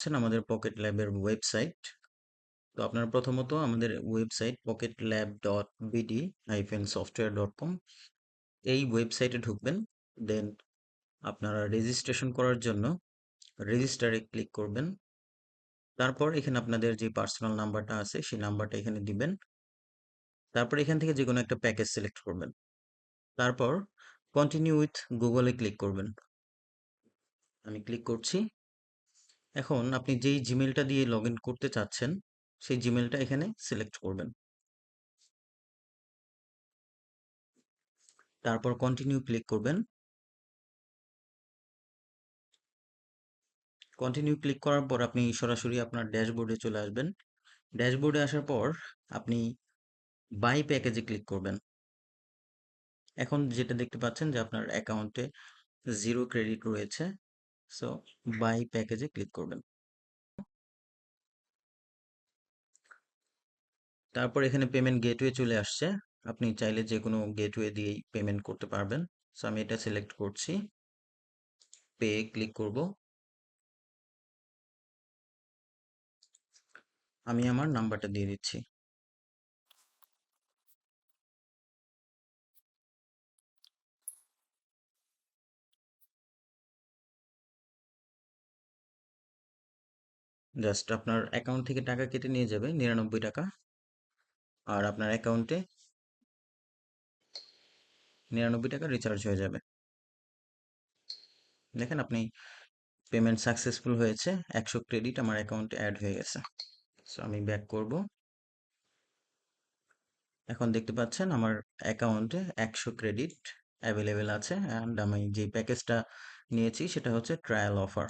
আছেন আমাদের পকেট ল্যাবের ওয়েবসাইট। তো আপনারা প্রথমত আমাদের ওয়েবসাইট pocketlab.bd-software.com এই ওয়েবসাইটে ঢুকবেন। দেন আপনারা রেজিস্ট্রেশন করার জন্য রেজিস্টারে ক্লিক করবেন। তারপর এখানে আপনাদের যে পার্সোনাল নাম্বারটা আছে সেই নাম্বারটা এখানে দিবেন। তারপর এখান থেকে যে কোনো একটা প্যাকেজ সিলেক্ট করবেন। তারপর কন্টিনিউ উইথ গুগলে ক্লিক করবেন। আমি ক্লিক করছি। এখন আপনি যেই জিমেলটা দিয়ে লগ ইন করতে চাচ্ছেন সেই জিমেলটা এখানে সিলেক্ট করবেন। তারপর কন্টিনিউ ক্লিক করবেন। কন্টিনিউ ক্লিক করার পর আপনি সরাসরি আপনার ড্যাশবোর্ডে চলে আসবেন। ড্যাশবোর্ডে আসার পর আপনি বাই প্যাকেজে ক্লিক করবেন। এখন যেটা দেখতে পাচ্ছেন যে আপনার অ্যাকাউন্টে 0 ক্রেডিট রয়েছে। সো বাই প্যাকেজে ক্লিক করবেন। তারপর এখানে পেমেন্ট গেটওয়ে চলে আসছে। আপনি চাইলে যে কোনো গেটওয়ে দিয়েই পেমেন্ট করতে পারবেন। সো আমি এটা সিলেক্ট করছি। পে ক্লিক করব। আমি আমার নাম্বারটা দিয়ে দিচ্ছি। জাস্ট আপনার অ্যাকাউন্ট থেকে টাকা কেটে নিয়ে যাবে 99 টাকা। আর আপনার অ্যাকাউন্টে 99 টাকা রিচার্জ হয়ে যাবে। দেখেন আপনি পেমেন্ট সাকসেসফুল হয়েছে। 100 ক্রেডিট আমার অ্যাকাউন্টে অ্যাড হয়ে গেছে। সো আমি ব্যাক করব। এখন দেখতে পাচ্ছেন আমার অ্যাকাউন্টে 100 ক্রেডিট অ্যাভেলেবেল আছে। অ্যান্ড আমি যে প্যাকেজটা নিয়েছি সেটা হচ্ছে ট্রায়াল অফার।